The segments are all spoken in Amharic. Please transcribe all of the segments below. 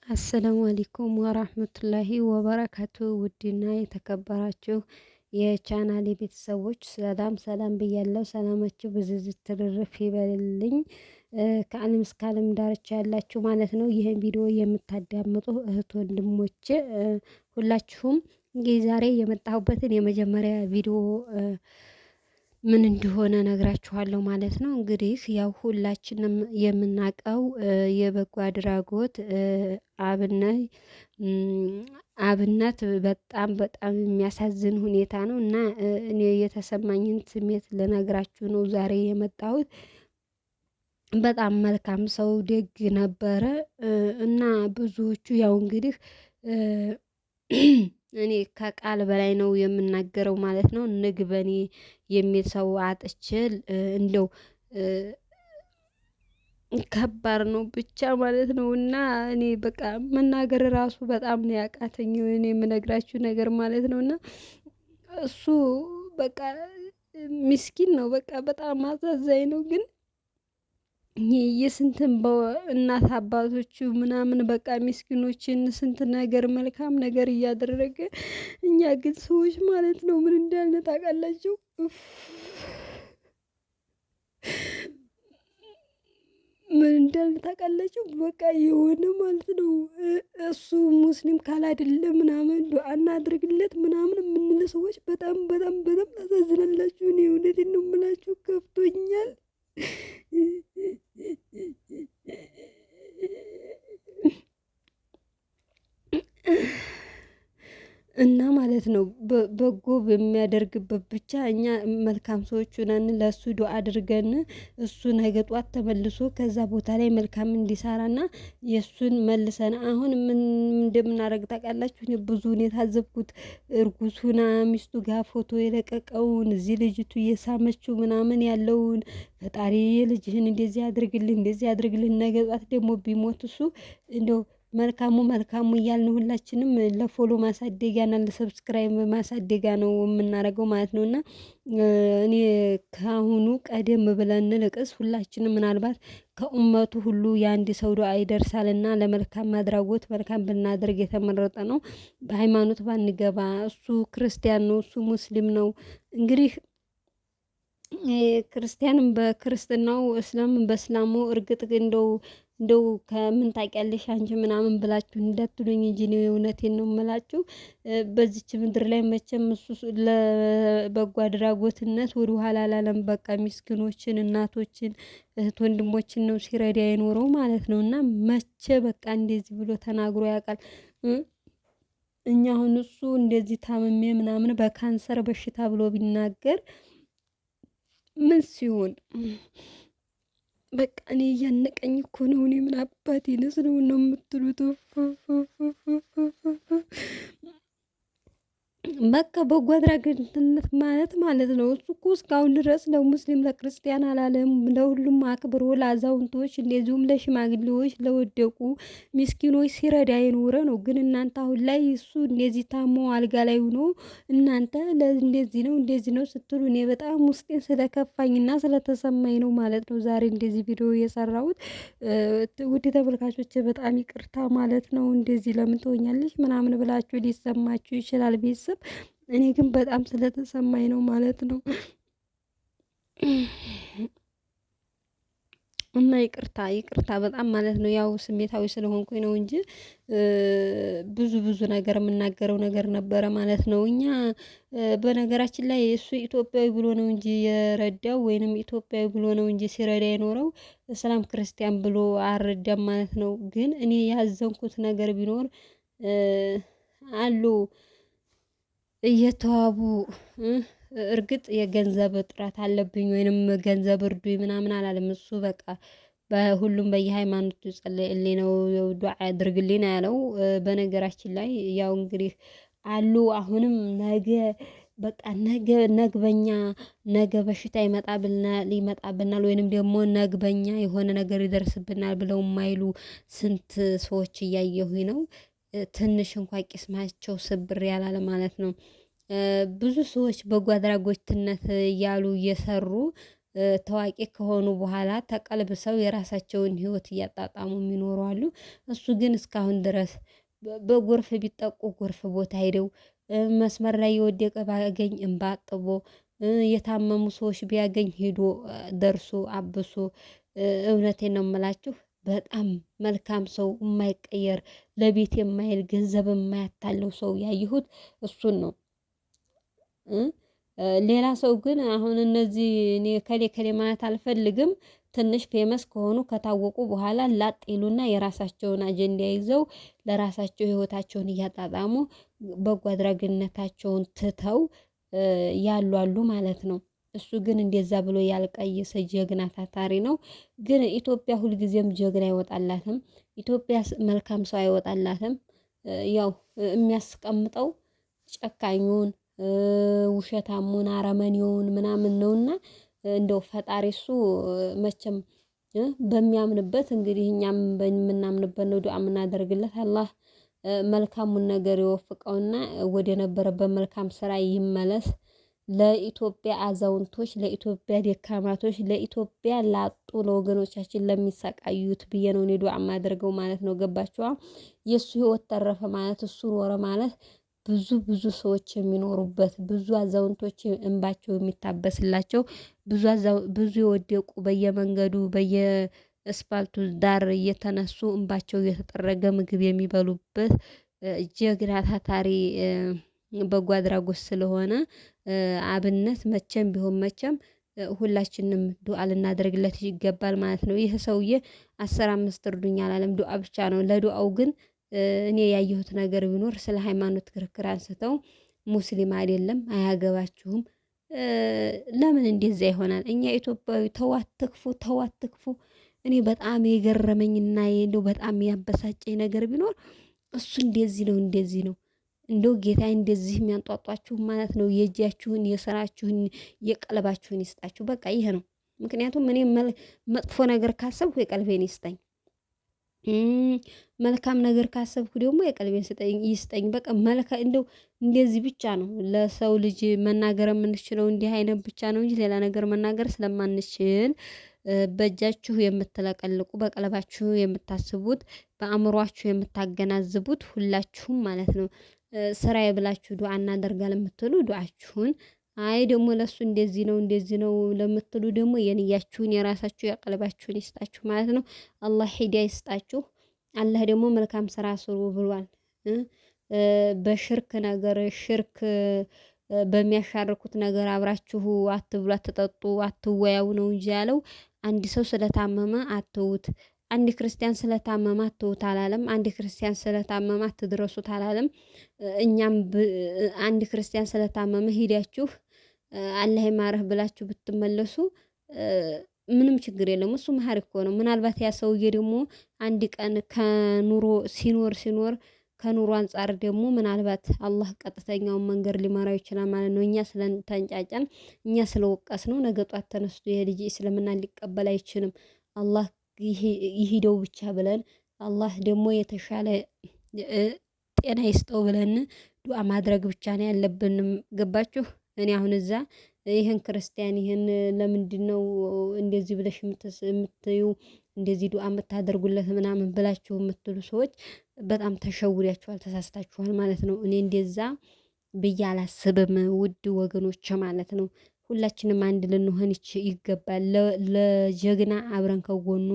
አሰላሙ አለይኩም ወራህመቱላሂ ወበረካቱ። ውድና የተከበራችሁ የቻናሌ ቤተሰቦች ሰላም ሰላም ብያለሁ። ሰላማችሁ ብዝዝት ትርርፍ ይበልልኝ ከዓለም እስከ ዓለም ዳርቻ ያላችሁ ማለት ነው። ይህን ቪዲዮ የምታዳምጡ እህት ወንድሞቼ ሁላችሁም እንግዲህ ዛሬ የመጣሁበትን የመጀመሪያ ቪዲዮ ምን እንደሆነ ነግራችኋለሁ ማለት ነው። እንግዲህ ያው ሁላችንም የምናውቀው የበጎ አድራጎት አብነት በጣም በጣም የሚያሳዝን ሁኔታ ነው እና እኔ የተሰማኝን ስሜት ልነግራችሁ ነው ዛሬ የመጣሁት። በጣም መልካም ሰው ደግ ነበረ እና ብዙዎቹ ያው እንግዲህ እኔ ከቃል በላይ ነው የምናገረው ማለት ነው። ንግበኔ የሚል ሰው አጥችል እንደው ከባድ ነው ብቻ ማለት ነው። እና እኔ በቃ መናገር ራሱ በጣም ነው ያቃተኝ እኔ የምነግራችሁ ነገር ማለት ነው። እና እሱ በቃ ምስኪን ነው በቃ በጣም አሳዛኝ ነው። ግን የስንትን እናት አባቶቹ ምናምን በቃ ምስኪኖችን ስንት ነገር መልካም ነገር እያደረገ እኛ ግን ሰዎች ማለት ነው ምን እንዳልን ታውቃላችሁ? ምን እንዳልን ታውቃላችሁ? በቃ የሆነ ማለት ነው እሱ ሙስሊም ካላደለ ምናምን ዱዓ እናድርግለት ምናምን የምንል ሰዎች በጣም በጣም በጣም ታሳዝናላችሁ። እኔ እውነቴን ነው የምላችሁ ከፍቶኛል። እና ማለት ነው በጎ በሚያደርግበት ብቻ እኛ መልካም ሰዎች ነን። ለሱ ዱዓ አድርገን እሱ ነገ ጧት ተመልሶ ከዛ ቦታ ላይ መልካም እንዲሰራና የሱን መልሰን አሁን ምን እንደምናደርግ ታውቃላችሁ? እኔ ብዙን የታዘብኩት እርጉዝ ሁና ሚስቱ ጋር ፎቶ የለቀቀውን እዚህ ልጅቱ እየሳመችው ምናምን ያለውን ፈጣሪ የልጅህን እንደዚህ አድርግልህ እንደዚህ አድርግልህ ነገ ጧት ደግሞ ቢሞት እሱ እንደው መልካሙ እያልን ሁላችንም ለፎሎ ማሳደጊያና ለሰብስክራይብ ማሳደጊያ ነው የምናደርገው ማለት ነው። እና እኔ ከአሁኑ ቀደም ብለን ልቅስ ሁላችንም ምናልባት ከኡመቱ ሁሉ የአንድ ሰው ዱዓ ይደርሳልና ለመልካም አድራጎት መልካም ብናደርግ የተመረጠ ነው። በሃይማኖት ባንገባ፣ እሱ ክርስቲያን ነው እሱ ሙስሊም ነው። እንግዲህ ክርስቲያንም በክርስትናው እስላምም በእስላሙ እርግጥ እንደው ከምን ታውቂያለሽ አንቺ ምናምን ብላችሁ እንዳትሉኝ እንጂ ነው እውነቴን ነው የምላችሁ። በዚች ምድር ላይ መቼም እሱ ለበጎ አድራጎትነት ወደ ኋላ አላለም። በቃ ምስኪኖችን፣ እናቶችን፣ እህት ወንድሞችን ነው ሲረዳ የኖረው ማለት ነው። እና መቼ በቃ እንደዚህ ብሎ ተናግሮ ያውቃል? እኛ አሁን እሱ እንደዚህ ታምሜ ምናምን በካንሰር በሽታ ብሎ ቢናገር ምን ሲሆን በቃ እኔ እያነቀኝ እኮ ነው። እኔ ምን አባቴ ነው የምትሉት? በቃ በጎ አድራጎትነት ማለት ነው። እሱ እኮ እስካሁን ድረስ ለሙስሊም ለክርስቲያን አላለም። ለሁሉም አክብሮ ለአዛውንቶች፣ እንደዚሁም ለሽማግሌዎች፣ ለወደቁ ምስኪኖች ሲረዳ የኖረ ነው። ግን እናንተ አሁን ላይ እሱ እንደዚህ ታሞ አልጋ ላይ ሆኖ እናንተ እንደዚህ ነው ስትሉ እኔ በጣም ውስጤን ስለከፋኝና ስለተሰማኝ ነው ማለት ነው ዛሬ እንደዚህ ቪዲዮ የሰራሁት። ውድ ተመልካቾች በጣም ይቅርታ ማለት ነው። እንደዚህ ለምን ትሆኛለሽ ምናምን ብላችሁ ሊሰማችሁ ይችላል ቤተሰብ። እኔ ግን በጣም ስለተሰማኝ ነው ማለት ነው። እና ይቅርታ በጣም ማለት ነው። ያው ስሜታዊ ስለሆንኩኝ ነው እንጂ ብዙ ነገር የምናገረው ነገር ነበረ ማለት ነው። እኛ በነገራችን ላይ እሱ ኢትዮጵያዊ ብሎ ነው እንጂ የረዳው ወይንም ኢትዮጵያዊ ብሎ ነው እንጂ ሲረዳ የኖረው እስላም ክርስቲያን ብሎ አልረዳም ማለት ነው። ግን እኔ ያዘንኩት ነገር ቢኖር አሉ እየተዋቡ እርግጥ የገንዘብ እጥረት አለብኝ ወይንም ገንዘብ እርዱኝ ምናምን አላለም። እሱ በቃ በሁሉም በየሃይማኖቱ ጸልይልኝ ነው ዱዓ አድርግልኝ ነው ያለው። በነገራችን ላይ ያው እንግዲህ አሉ አሁንም በቃ ነግበኛ ነገ በሽታ ይመጣብናል ወይንም ደግሞ ነግበኛ የሆነ ነገር ይደርስብናል ብለው የማይሉ ስንት ሰዎች እያየሁኝ ነው። ትንሽ እንኳን ቂስማቸው ስብር ያላለ ማለት ነው። ብዙ ሰዎች በጎ አድራጎትነት እያሉ እየሰሩ ታዋቂ ከሆኑ በኋላ ተቀልብሰው የራሳቸውን ህይወት እያጣጣሙ የሚኖሩ አሉ። እሱ ግን እስካሁን ድረስ በጎርፍ ቢጠቁ ጎርፍ ቦታ ሄደው መስመር ላይ የወደቀ ባገኝ እንባ አጥቦ የታመሙ ሰዎች ቢያገኝ ሄዶ ደርሶ አብሶ እውነቴን ነው የምላችሁ በጣም መልካም ሰው የማይቀየር ለቤት የማይል ገንዘብ የማያታለው ሰው ያየሁት እሱን ነው። ሌላ ሰው ግን አሁን እነዚህ እኔ ከሌ ማለት አልፈልግም። ትንሽ ፌመስ ከሆኑ ከታወቁ በኋላ ላጥ ይሉና የራሳቸውን አጀንዳ ይዘው ለራሳቸው ህይወታቸውን እያጣጣሙ በጎ አድራጊነታቸውን ትተው ያሉ አሉ ማለት ነው። እሱ ግን እንደዛ ብሎ ያልቀየሰ ጀግና ታታሪ ነው። ግን ኢትዮጵያ ሁልጊዜም ጀግና አይወጣላትም። ኢትዮጵያ መልካም ሰው አይወጣላትም። ያው የሚያስቀምጠው ጨካኙን ውሸታሙን አረመኔውን ምናምን ነውና እንደው ፈጣሪ እሱ መቼም በሚያምንበት እንግዲህ እኛም በምናምንበት ነው ዱዓ የምናደርግለት። አላህ መልካሙን ነገር ይወፍቀውና ወደ ነበረበት መልካም ስራ ይመለስ። ለኢትዮጵያ አዛውንቶች፣ ለኢትዮጵያ ደካማቶች፣ ለኢትዮጵያ ላጡ ለወገኖቻችን ለሚሰቃዩት ብዬ ነው እኔ ዱዓ የማደርገው ማለት ነው። ገባችኋ? የእሱ ህይወት ተረፈ ማለት እሱ ኖረ ማለት ብዙ ሰዎች የሚኖሩበት ብዙ አዛውንቶች እንባቸው የሚታበስላቸው ብዙ የወደቁ በየመንገዱ በየአስፋልቱ ዳር እየተነሱ እንባቸው እየተጠረገ ምግብ የሚበሉበት ጀግና ታታሪ በጎ አድራጎት ስለሆነ አብነት መቼም ቢሆን መቼም ሁላችንም ዱዓ ልናደርግለት ይገባል ማለት ነው። ይህ ሰውዬ 15 እርዱኝ አላለም፣ ዱዓ ብቻ ነው። ለዱዓው ግን እኔ ያየሁት ነገር ቢኖር ስለ ሃይማኖት ክርክር አንስተው ሙስሊም አይደለም አያገባችሁም፣ ለምን እንደዛ ይሆናል? እኛ ኢትዮጵያዊ ተው አትክፉ። እኔ በጣም የገረመኝና እንደው በጣም ያበሳጨኝ ነገር ቢኖር እሱ እንደዚህ ነው እንደው ጌታ እንደዚህ የሚያንጧጧችሁ ማለት ነው። የእጃችሁን የስራችሁን የቀለባችሁን ይስጣችሁ። በቃ ይሄ ነው። ምክንያቱም እኔ መጥፎ ነገር ካሰብኩ የቀልቤን ይስጠኝ፣ መልካም ነገር ካሰብኩ ደግሞ የቀልቤን ይስጠኝ። በቃ እንደው እንደዚህ ብቻ ነው ለሰው ልጅ መናገር የምንችለው እንዲህ አይነት ብቻ ነው እንጂ ሌላ ነገር መናገር ስለማንችል በእጃችሁ የምትለቀልቁ በቀለባችሁ የምታስቡት በአእምሯችሁ የምታገናዝቡት ሁላችሁም ማለት ነው ስራዬ ብላችሁ ዱዓ እናደርጋለን የምትሉ ዱዓችሁን፣ አይ ደግሞ ለሱ እንደዚህ ነው ለምትሉ ደግሞ የንያችሁን የራሳችሁ የቀለባችሁን ይስጣችሁ ማለት ነው። አላህ ሂዳያ ይስጣችሁ። አላህ ደግሞ መልካም ስራ ስሩ ብሏል። በሽርክ ነገር ሽርክ በሚያሻርኩት ነገር አብራችሁ አትብሉ፣ አትጠጡ፣ አትወያው ነው እንጂ ያለው። አንድ ሰው ስለታመመ አትውት፣ አንድ ክርስቲያን ስለታመመ አትውት አላለም። አንድ ክርስቲያን ስለታመመ አትድረሱት አላለም። እኛም አንድ ክርስቲያን ስለታመመ ሂዳችሁ አላህ ይማረህ ብላችሁ ብትመለሱ ምንም ችግር የለም። እሱ መሀሪ እኮ ነው። ምናልባት ያ ሰውዬ ደግሞ አንድ ቀን ከኑሮ ሲኖር ከኑሮ አንጻር ደግሞ ምናልባት አላህ ቀጥተኛውን መንገድ ሊመራው ይችላል ማለት ነው። እኛ ስለተንጫጫን እኛ ስለወቀስ ነው ነገ ጧት ተነስቶ ይሄ ልጅ እስልምና ሊቀበል አይችልም አላህ ይሂደው ብቻ ብለን አላህ ደግሞ የተሻለ ጤና ይስጠው ብለን ዱዓ ማድረግ ብቻ ነው ያለብንም። ገባችሁ? እኔ አሁን እዛ ይህን ክርስቲያን ይህን ለምንድነው እንደዚህ ብለሽ የምትዩ እንደዚህ ዱዓ የምታደርጉለት ምናምን ብላችሁ የምትሉ ሰዎች በጣም ተሸውዳችኋል፣ ተሳስታችኋል ማለት ነው። እኔ እንደዛ ብዬ አላስብም ውድ ወገኖች ማለት ነው። ሁላችንም አንድ ልንሆን ይገባል። ለጀግና አብረን ከጎኑ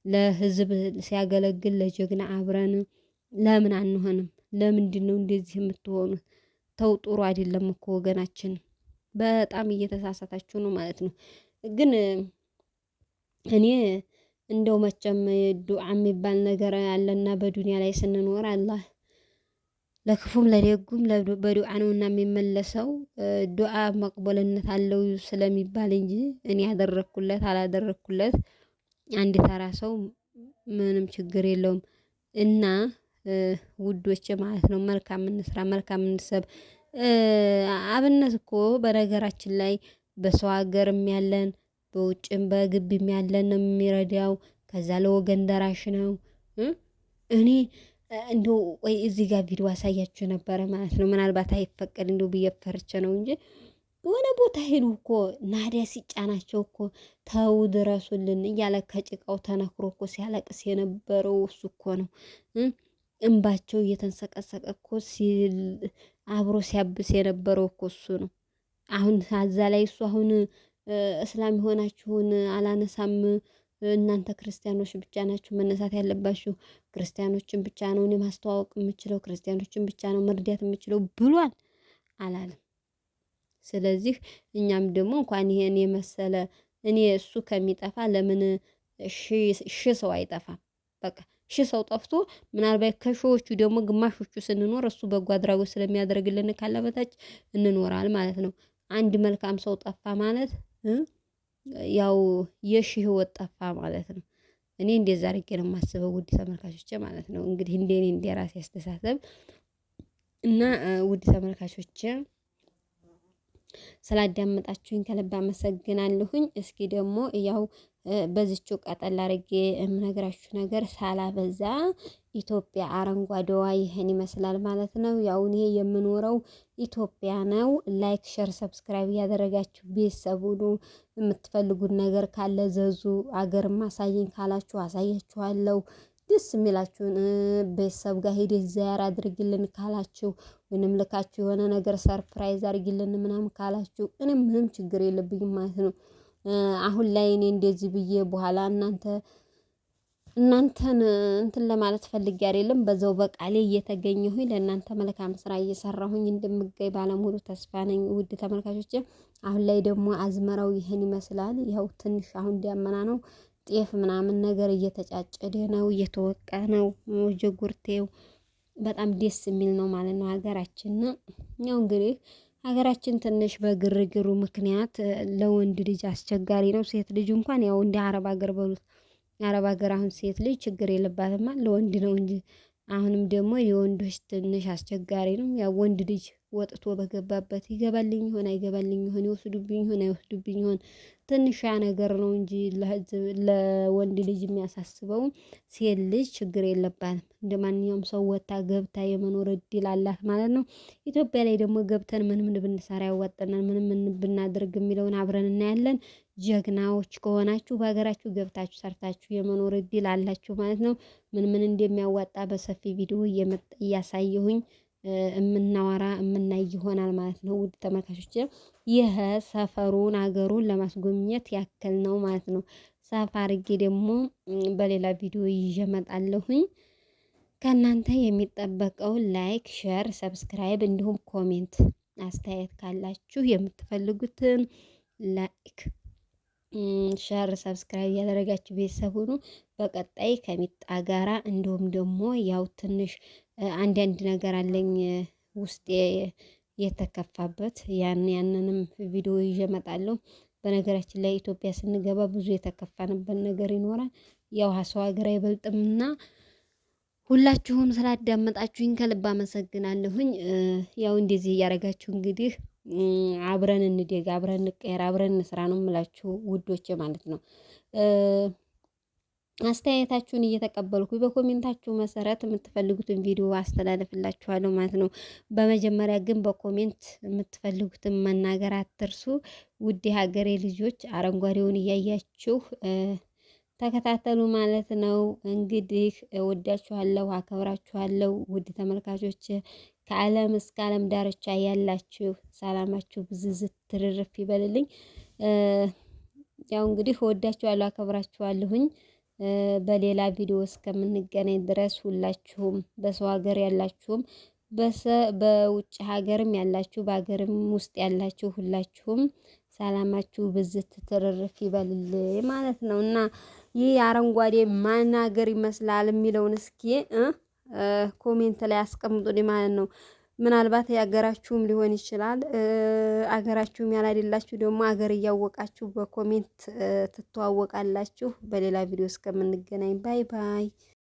ለህዝብ ሲያገለግል ለጀግና አብረን ለምን አንሆንም? ለምንድነው እንደዚህ የምትሆኑት? ተው ጥሩ አይደለም እኮ ወገናችን። በጣም እየተሳሳታችሁ ነው ማለት ነው። ግን እኔ እንደው መቼም ዱዓ የሚባል ነገር አለና በዱንያ ላይ ስንኖር አላህ ለክፉም ለደጉም በዱዓ ነውና የሚመለሰው። ዱዓ መቅበልነት አለው ስለሚባል እንጂ እኔ ያደረኩለት አላደረኩለት አንድ ተራ ሰው ምንም ችግር የለውም። እና ውዶች ማለት ነው መልካም እንስራ፣ መልካም እንሰብ። አብነት እኮ በነገራችን ላይ በሰው ሀገርም ያለን በውጭም በግቢም ያለን ነው የሚረዳው። ከዛ ለወገን ደራሽ ነው። እኔ እንደው ወይ እዚህ ጋር ቪዲዮ አሳያችሁ ነበረ ማለት ነው። ምናልባት አይፈቀድ እንደው ብዬ ፈርቼ ነው እንጂ የሆነ ቦታ ሄዱ እኮ ናዲያ ሲጫናቸው እኮ ተው ድረሱልን እያለ ከጭቃው ተነክሮ እኮ ሲያለቅስ የነበረው እሱ እኮ ነው። እንባቸው እየተንሰቀሰቀ እኮ ሲል አብሮ ሲያብስ የነበረው እኮ እሱ ነው። አሁን አዛ ላይ እሱ አሁን እስላም የሆናችሁን አላነሳም፣ እናንተ ክርስቲያኖች ብቻ ናችሁ መነሳት ያለባችሁ፣ ክርስቲያኖችን ብቻ ነው እኔ ማስተዋወቅ የምችለው፣ ክርስቲያኖችን ብቻ ነው መርዳት የምችለው ብሏል አላለም። ስለዚህ እኛም ደግሞ እንኳን ይሄን የመሰለ እኔ እሱ ከሚጠፋ ለምን ሺ ሰው አይጠፋም? በቃ ሺ ሰው ጠፍቶ ምናልባት ከሺዎቹ ደግሞ ግማሾቹ ስንኖር እሱ በጎ አድራጎት ስለሚያደርግልን ካለ በታች እንኖራል ማለት ነው። አንድ መልካም ሰው ጠፋ ማለት ያው የሺህ ህይወት ጠፋ ማለት ነው። እኔ እንደዛ አድርጌ ነው የማስበው ውድ ተመልካቾቼ ማለት ነው። እንግዲህ እንደኔ እንደራሴ አስተሳሰብ እና ውድ ተመልካቾቼ ስላዳመጣችሁኝ ከልብ አመሰግናለሁኝ። እስኪ ደግሞ ያው በዚችው ቀጠል አድርጌ የምነግራችሁ ነገር ሳላበዛ ኢትዮጵያ አረንጓዴዋ ይህን ይመስላል ማለት ነው። ያው እኔ የምኖረው ኢትዮጵያ ነው። ላይክ ሸር ሰብስክራይብ እያደረጋችሁ ቤተሰብ ሁኑ። የምትፈልጉት ነገር ካለ ዘዙ። አገር ማሳየኝ ካላችሁ አሳያችኋለሁ። ደስ የሚላችሁን ቤተሰብ ጋር ሄደሽ ዚያራ አድርጊልን ካላችሁ ወይንም ልካችሁ የሆነ ነገር ሰርፕራይዝ አድርጊልን ምናምን ካላችሁ እኔም ምንም ችግር የለብኝም ማለት ነው። አሁን ላይ እኔ እንደዚህ ብዬ በኋላ እናንተን እንትን ለማለት ፈልጌ አይደለም። በዛው በቃሌ እየተገኘሁኝ ለእናንተ መልካም ስራ እየሰራሁኝ እንደምገኝ ባለሙሉ ተስፋ ነኝ ውድ ተመልካቾቼ። አሁን ላይ ደግሞ አዝመራው ይህን ይመስላል። ያው ትንሽ አሁን ዳመና ነው። ጤፍ ምናምን ነገር እየተጫጨደ ነው፣ እየተወቃ ነው። ጀጉርቴው በጣም ደስ የሚል ነው ማለት ነው። ሀገራችን ያው እንግዲህ ሀገራችን ትንሽ በግርግሩ ምክንያት ለወንድ ልጅ አስቸጋሪ ነው። ሴት ልጅ እንኳን ያው እንደ አረብ ሀገር በሉት። አረብ ሀገር አሁን ሴት ልጅ ችግር የለባትማ ለወንድ ነው እንጂ። አሁንም ደግሞ የወንዶች ትንሽ አስቸጋሪ ነው። ያው ወንድ ልጅ ወጥቶ በገባበት ይገባልኝ ይሆን አይገባልኝ ይሆን ይወስዱብኝ ይሆን አይወስዱብኝ ይሆን ትንሽ ያ ነገር ነው እንጂ ለወንድ ልጅ የሚያሳስበው ሴት ልጅ ችግር የለባትም። እንደማንኛውም ሰው ወጣ ገብታ የመኖር እድል አላት ማለት ነው። ኢትዮጵያ ላይ ደግሞ ገብተን ምን ብንሰራ ያዋጣናል፣ ምን ብናደርግ የሚለውን አብረን እናያለን። ጀግናዎች ከሆናችሁ በሀገራችሁ ገብታችሁ ሰርታችሁ የመኖር እድል አላችሁ ማለት ነው። ምን እንደሚያዋጣ በሰፊ ቪዲዮ እያሳየሁኝ የምናወራ የምናይ ይሆናል ማለት ነው። ውድ ተመልካቾች ይህ ሰፈሩን ሀገሩን ለማስጎብኘት ያክል ነው ማለት ነው። ሰፋ አድርጌ ደግሞ በሌላ ቪዲዮ ይዤ እመጣለሁኝ። ከእናንተ የሚጠበቀው ላይክ፣ ሼር፣ ሰብስክራይብ እንዲሁም ኮሜንት አስተያየት ካላችሁ የምትፈልጉትን ላይክ ሸር ሰብስክራይብ ያደረጋችሁ ቤተሰብ ሁኑ። በቀጣይ ከሚጣ ጋራ እንዲሁም ደግሞ ያው ትንሽ አንዳንድ ነገር አለኝ ውስጤ የተከፋበት ያንንም ቪዲዮ ይዤ እመጣለሁ። በነገራችን ላይ ኢትዮጵያ ስንገባ ብዙ የተከፋንበት ነገር ይኖራል። ያው ሰው ሀገር አይበልጥምና ሁላችሁም ስላዳመጣችሁኝ ከልብ አመሰግናለሁኝ። ያው እንደዚህ እያደረጋችሁ እንግዲህ አብረን እንደግ፣ አብረን እንቀየር፣ አብረን እንስራ ነው የምላችሁ ውዶቼ ማለት ነው። አስተያየታችሁን እየተቀበልኩ በኮሜንታችሁ መሰረት የምትፈልጉትን ቪዲዮ አስተላልፍላችኋለሁ ማለት ነው። በመጀመሪያ ግን በኮሜንት የምትፈልጉትን መናገር አትርሱ። ውድ ሀገሬ ልጆች አረንጓዴውን እያያችሁ ተከታተሉ ማለት ነው። እንግዲህ ወዳችኋለሁ፣ አከብራችኋለሁ ውድ ተመልካቾች ከዓለም እስከ ዓለም ዳርቻ ያላችሁ ሰላማችሁ ብዝዝት ትርርፍ ይበልልኝ። ያው እንግዲህ ወዳችኋለሁ፣ አከብራችኋለሁኝ። በሌላ ቪዲዮ እስከምንገናኝ ድረስ ሁላችሁም በሰው ሀገር ያላችሁም በውጭ ሀገርም ያላችሁ በሀገርም ውስጥ ያላችሁ ሁላችሁም ሰላማችሁ ብዝት ትርርፍ ይበልልኝ ማለት ነው። እና ይህ አረንጓዴ ማን ሀገር ይመስላል የሚለውን እስኪ ኮሜንት ላይ አስቀምጡልኝ ማለት ነው። ምናልባት የሀገራችሁም ሊሆን ይችላል። አገራችሁም ያላደላችሁ ደግሞ አገር እያወቃችሁ በኮሜንት ትተዋወቃላችሁ። በሌላ ቪዲዮ እስከምንገናኝ ባይ ባይ።